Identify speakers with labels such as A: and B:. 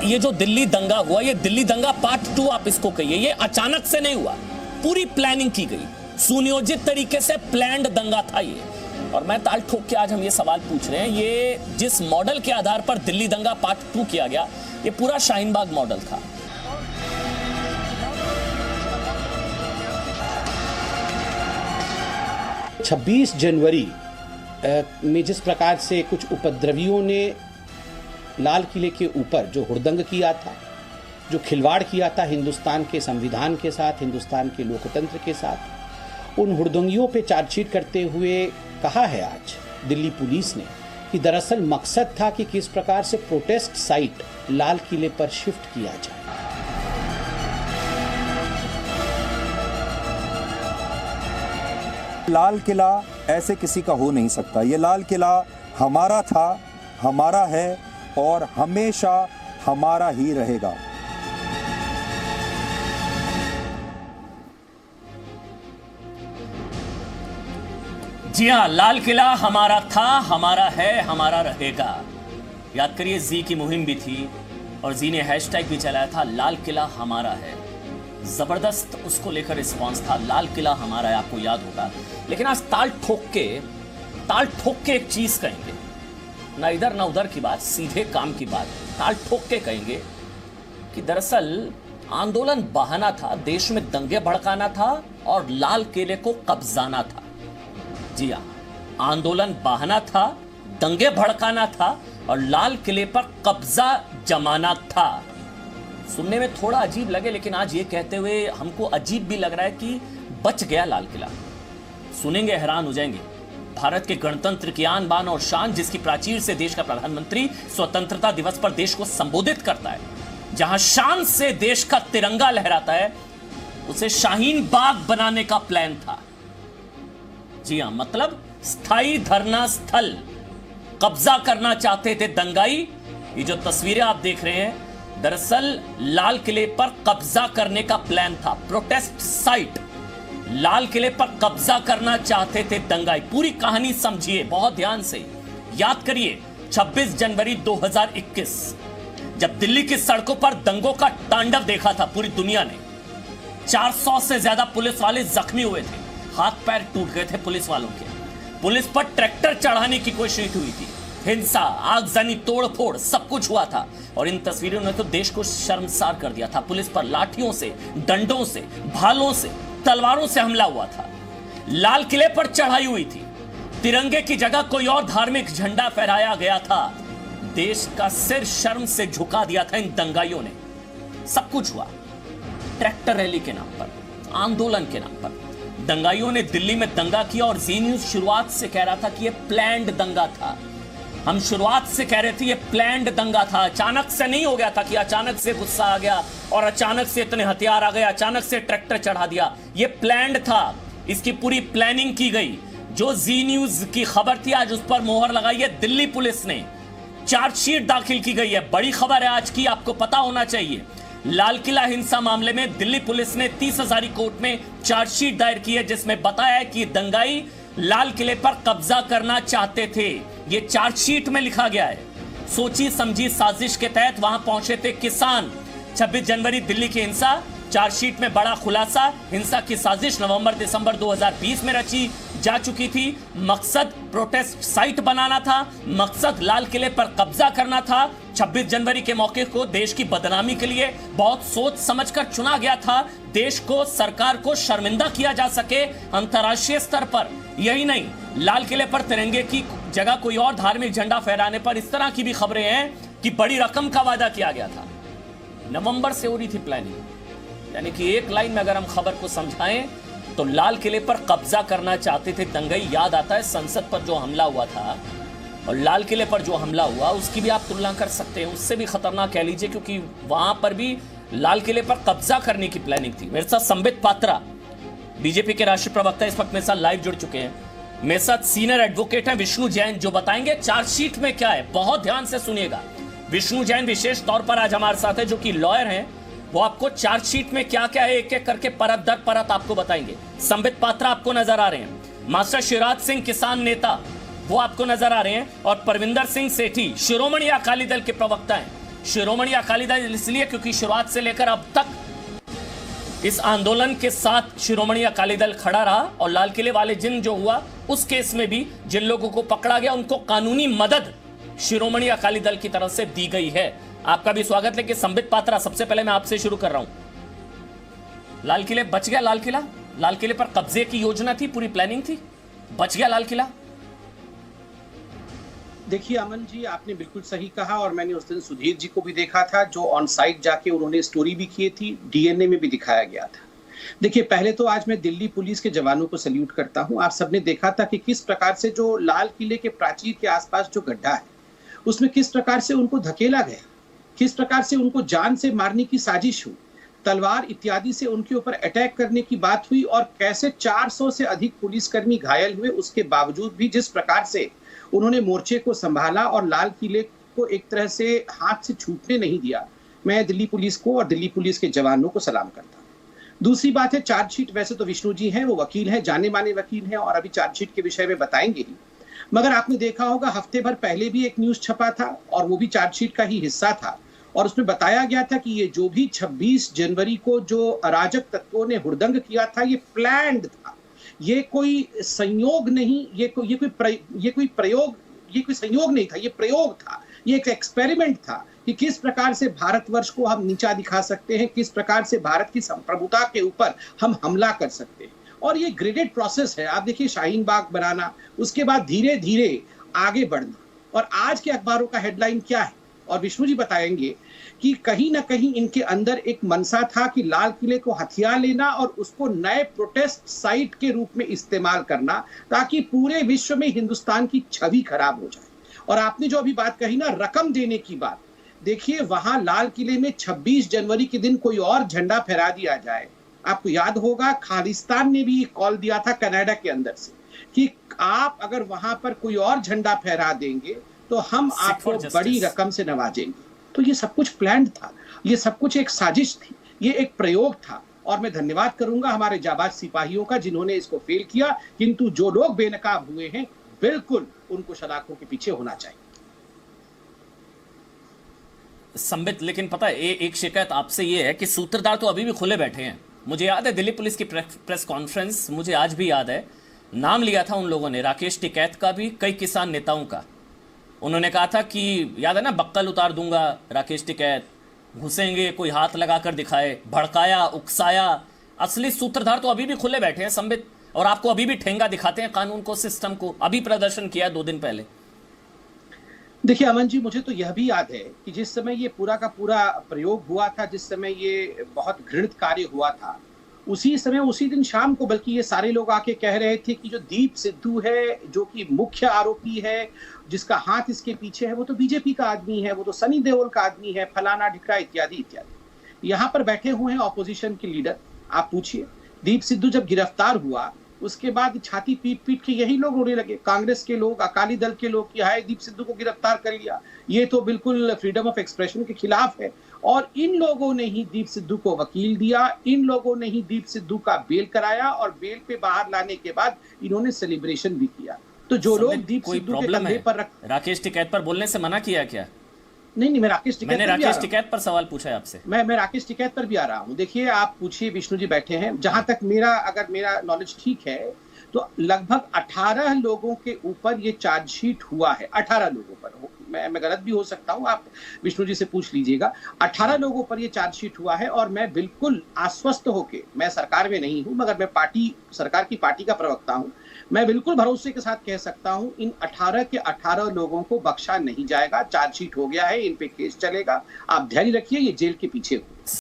A: ये जो दिल्ली दंगा हुआ, ये दिल्ली दंगा पार्ट 2 आप इसको कहिए। ये अचानक से नहीं हुआ, पूरी प्लानिंग की गई, सुनियोजित तरीके से प्लान्ड दंगा था ये। और मैं ताल ठोक के आज हम ये सवाल पूछ रहे हैं, ये जिस मॉडल के आधार पर दिल्ली दंगा पार्ट 2 किया गया, ये पूरा शाहीन बाग मॉडल था।
B: छब्बीस जनवरी में जिस प्रकार से कुछ उपद्रवियों ने लाल किले के ऊपर जो हुड़दंग किया था, जो खिलवाड़ किया था हिंदुस्तान के संविधान के साथ, हिंदुस्तान के लोकतंत्र के साथ, उन हुड़दंगियों पे चार्जशीट करते हुए कहा है आज दिल्ली पुलिस ने कि दरअसल मकसद था कि किस प्रकार से प्रोटेस्ट साइट लाल किले पर शिफ्ट किया जाए।
C: लाल किला ऐसे किसी का हो नहीं सकता। ये लाल किला हमारा था, हमारा है और हमेशा हमारा ही रहेगा।
A: जी हां, लाल किला हमारा था, हमारा है, हमारा रहेगा। याद करिए, जी की मुहिम भी थी और जी ने हैशटैग भी चलाया था, लाल किला हमारा है। जबरदस्त उसको लेकर रिस्पांस था, लाल किला हमारा है, आपको याद होगा। लेकिन आज ताल ठोक के एक चीज कहेंगे, ना इधर ना उधर की बात, सीधे काम की बात। ताल ठोक के कहेंगे कि दरअसल आंदोलन बहाना था, देश में दंगे भड़काना था और लाल किले को कब्जाना था। जी हां, आंदोलन बहाना था, दंगे भड़काना था और लाल किले पर कब्जा जमाना था। सुनने में थोड़ा अजीब लगे, लेकिन आज ये कहते हुए हमको अजीब भी लग रहा है कि बच गया लाल किला। सुनेंगे हैरान हो जाएंगे। भारत के गणतंत्र की आन बान और शान, जिसकी प्राचीर से देश का प्रधानमंत्री स्वतंत्रता दिवस पर देश को संबोधित करता है, जहां शान से देश का तिरंगा लहराता है, उसे शाहीन बाग बनाने का प्लान था। जी हां, मतलब स्थायी धरना स्थल कब्जा करना चाहते थे दंगाई। ये जो तस्वीरें आप देख रहे हैं, दरअसल लाल किले पर कब्जा करने का प्लान था। प्रोटेस्ट साइट लाल किले पर कब्जा करना चाहते थे दंगाई। पूरी कहानी समझिए बहुत ध्यान से, याद करिए। 26 जनवरी 2021 जब दिल्ली की सड़कों पर दंगों का तांडव देखा था पूरी दुनिया ने, 400 से ज्यादा पुलिस वाले जख्मी हुए थे, हाथ पैर टूट गए थे पुलिस वालों के। पुलिस पर ट्रैक्टर चढ़ाने की कोशिश हुई थी, हिंसा, आगजनी, तोड़फोड़ सब कुछ हुआ था। और इन तस्वीरों ने तो देश को शर्मसार कर दिया था। पुलिस पर लाठियों से, डंडों से, भालों से, तलवारों से हमला हुआ था। लाल किले पर चढ़ाई हुई थी, तिरंगे की जगह कोई और धार्मिक झंडा फहराया गया था। देश का सिर शर्म से झुका दिया था इन दंगाइयों ने। सब कुछ हुआ ट्रैक्टर रैली के नाम पर, आंदोलन के नाम पर। दंगाइयों ने दिल्ली में दंगा किया और जी न्यूज शुरुआत से कह रहा था कि यह प्लान्ड दंगा था। हम शुरुआत से कह रहे थे ये प्लान्ड दंगा था, अचानक से नहीं हो गया था कि अचानक से गुस्सा आ गया और अचानक से इतने हथियार आ गए, अचानक से ट्रैक्टर चढ़ा दिया। ये प्लान्ड था, इसकी पूरी प्लानिंग की गई। जो जी न्यूज की खबर थी, आज उस पर मोहर लगाई है दिल्ली पुलिस ने, चार्जशीट दाखिल की गई है। बड़ी खबर है आज की, आपको पता होना चाहिए। लाल किला हिंसा मामले में दिल्ली पुलिस ने 30 हजारी कोर्ट में चार्जशीट दायर की है, जिसमें बताया है कि दंगाई लाल किले पर कब्जा करना चाहते थे। ये चार्जशीट में लिखा गया है। सोची समझी साजिश के तहत वहां पहुंचे थे किसान। 26 जनवरी दिल्ली की हिंसा, चार्जशीट में बड़ा खुलासा। हिंसा की साजिश नवंबर दिसंबर 2020 में रची जा चुकी थी। मकसद प्रोटेस्ट साइट बनाना था, मकसद लाल किले पर कब्जा करना था। 26 जनवरी के मौके को देश की बदनामी के लिए बहुत सोच समझकर चुना गया था। देश को, सरकार को शर्मिंदा किया जा सके अंतर्राष्ट्रीय स्तर पर। यही नहीं, लाल किले पर तिरंगे की जगह कोई और धार्मिक झंडा फहराने पर इस तरह की भी खबरें हैं कि बड़ी रकम का वादा किया गया था। नवंबर से हो रही थी प्लानिंग। यानी कि एक लाइन में अगर हम खबर को समझाएं तो लाल किले पर कब्जा करना चाहते थे दंगई। याद आता है संसद पर जो हमला हुआ था और लाल किले पर जो हमला हुआ, उसकी भी आप तुलना कर सकते हैं, उससे भी खतरनाक कह लीजिए, क्योंकि वहां पर भी लाल किले पर कब्जा करने की प्लानिंग थी। मेरे साथ संबित पात्रा, बीजेपी के राष्ट्रीय प्रवक्ता, इस वक्त मेरे साथ लाइव जुड़ चुके हैं। मेरे साथ सीनियर एडवोकेट हैं विष्णु जैन, जो बताएंगे चार्जशीट में क्या है। बहुत ध्यान से सुनिएगा। विष्णु जैन विशेष तौर पर आज हमारे साथ है, जो कि लॉयर हैं। वो आपको चार्जशीट में क्या क्या है एक एक करके परत दर परत आपको बताएंगे। संबित पात्रा आपको नजर आ रहे हैं। मास्टर शिवराज सिंह किसान नेता, वो आपको नजर आ रहे हैं। और परविंदर सिंह सेठी, शिरोमणि अकाली दल के प्रवक्ता हैं, शिरोमणि अकाली दल इसलिए क्योंकि शुरुआत से लेकर अब तक इस आंदोलन के साथ शिरोमणि अकाली दल खड़ा रहा, और लाल किले वाले जिन जो हुआ उस केस में भी जिन लोगों को पकड़ा गया उनको कानूनी मदद शिरोमणि अकाली दल की तरफ से दी गई है। आपका भी स्वागत है कि संबित पात्रा, सबसे पहले मैं आपसे शुरू कर रहा हूं। लाल किले बच गया, लाल किले पर कब्जे की योजना थी, पूरी प्लानिंग थी, बच गया लाल किला।
B: देखिए अमन जी, आपने बिल्कुल सही कहा, और मैंने उस दिन सुधीर जी को भी देखा था जो ऑन साइट जाके उन्होंने स्टोरी भी की थी, डीएनए में भी दिखाया गया था। देखिए, पहले तो आज मैं दिल्ली पुलिस के जवानों को सल्यूट करता हूं। आप सबने देखा था कि किस प्रकार से जो लाल किले के प्राचीर के आसपास जो गड्ढा है उसमें किस प्रकार से उनको धकेला गया, किस प्रकार से उनको जान से मारने की साजिश हुई, तलवार इत्यादि से उनके ऊपर अटैक करने की बात हुई, और कैसे 400 से अधिक पुलिसकर्मी घायल हुए। उसके बावजूद भी जिस प्रकार से उन्होंने मोर्चे को संभाला और लाल किले को एक तरह से हाथ से छूटने नहीं दिया, मैं दिल्ली पुलिस को और दिल्ली पुलिस के जवानों को सलाम करता हूं। दूसरी बात है चार्जशीट, वैसे तो विष्णु जी हैं, वो वकील हैं, जाने माने वकील हैं, और अभी चार्जशीट के विषय में बताएंगे ही, मगर आपने देखा होगा हफ्ते भर पहले भी एक न्यूज छपा था और वो भी चार्जशीट का ही हिस्सा था, और उसमें बताया गया था कि ये जो भी 26 जनवरी को जो अराजक तत्वों ने हुड़दंग किया था ये प्लान्ड था, ये कोई संयोग नहीं, ये कोई संयोग नहीं था, ये प्रयोग था, ये एक एक्सपेरिमेंट था कि किस प्रकार से भारतवर्ष को हम नीचा दिखा सकते हैं, किस प्रकार से भारत की संप्रभुता के ऊपर हम हमला कर सकते हैं। और ये ग्रेडेड प्रोसेस है। आप देखिए, शाहीन बाग बनाना, उसके बाद धीरे धीरे आगे बढ़ना, और आज के अखबारों का हेडलाइन क्या है, और विष्णु जी बताएंगे कि कहीं ना कहीं इनके अंदर एक मनसा था कि लाल किले को हथिया लेना और उसको नए प्रोटेस्ट साइट के रूप में इस्तेमाल करना, ताकि पूरे विश्व में हिंदुस्तान की छवि खराब हो जाए। और आपने जो अभी बात कही ना रकम देने की बात, देखिए वहां लाल किले में 26 जनवरी के दिन कोई और झंडा फहरा दिया जाए। आपको याद होगा खालिस्तान ने भी कॉल दिया था कनाडा के अंदर से कि आप अगर वहां पर कोई और झंडा फहरा देंगे तो हम आपको बड़ी रकम से नवाजेंगे। तो ये सब कुछ प्लान्ड था, ये सब कुछ एक साजिश थी, ये एक प्रयोग था, और मैं धन्यवाद करूंगा हमारे जाबाज सिपाहियों का जिन्होंने इसको फेल किया, किंतु जो लोग बेनकाब हुए हैं बिल्कुल उनको सलाखों के पीछे होना चाहिए।
A: संबित, लेकिन पता है एक शिकायत आपसे ये है कि सूत्रधार तो अभी भी खुले बैठे हैं। मुझे याद है दिल्ली पुलिस की प्रेस कॉन्फ्रेंस, मुझे आज भी याद है, नाम लिया था उन लोगों ने राकेश टिकैत का भी, कई किसान नेताओं का। उन्होंने कहा था कि याद है ना, बक्कल उतार दूंगा राकेश टिकैत, घुसेंगे कोई हाथ लगाकर दिखाए, भड़काया, उकसाया। असली सूत्रधार तो अभी भी खुले बैठे हैं संबित, और आपको अभी भी ठेंगा दिखाते हैं कानून को, सिस्टम को। अभी प्रदर्शन किया 2 दिन पहले।
B: देखिए अमन जी, मुझे तो यह भी याद है कि जिस समय ये पूरा का पूरा प्रयोग हुआ था, जिस समय ये बहुत घृणित कार्य हुआ था, उसी समय उसी दिन शाम को बल्कि ये सारे लोग आके कह रहे थे कि जो दीप सिद्धू है, जो कि मुख्य आरोपी है, जिसका हाथ इसके पीछे है, वो तो बीजेपी का आदमी है, वो तो सनी देओल का आदमी है, फलाना ढिकरा इत्यादि इत्यादि। यहाँ पर बैठे हुए हैं ऑपोजिशन के लीडर। आप पूछिए, दीप सिद्धू जब गिरफ्तार हुआ उसके बाद छाती पीट पीट के यही लोग रोने लगे, कांग्रेस के लोग, अकाली दल के लोग, कि हाय दीप सिद्धू को गिरफ्तार कर लिया, ये तो बिल्कुल फ्रीडम ऑफ एक्सप्रेशन के खिलाफ है। और इन लोगों ने ही दीप सिद्धू को वकील दिया, इन लोगों ने ही दीप सिद्धू का बेल कराया, और बेल पे बाहर लाने के बाद इन्होंने सेलिब्रेशन भी किया। तो जो लोग दीप सिद्धू के कंधे पर
A: राकेश टिकैत पर बोलने से मना किया क्या?
B: नहीं, मैं राकेश
A: टिकैत पर सवाल पूछा है आपसे।
B: मैं राकेश टिकैत पर भी आ रहा हूँ। देखिए, आप पूछिए, विष्णु जी बैठे हैं, जहां तक अगर मेरा नॉलेज ठीक है तो लगभग 18 लोगों के ऊपर ये चार्जशीट हुआ है। 18 लोगों पर, मैं गलत भी हो सकता हूँ, आप विष्णु जी से पूछ लीजिएगा। 18 लोगों पर ये चार्जशीट हुआ है, और मैं बिल्कुल आश्वस्त होके, मैं सरकार में नहीं हूँ मगर मैं सरकार की पार्टी का प्रवक्ता हूँ, मैं बिल्कुल भरोसे के साथ कह सकता हूँ इन 18 के 18 लोगों को बख्शा नहीं जाएगा। चार्जशीट हो गया है, इन पे केस चलेगा। आप ध्यान रखिए, ये जेल के पीछे हो।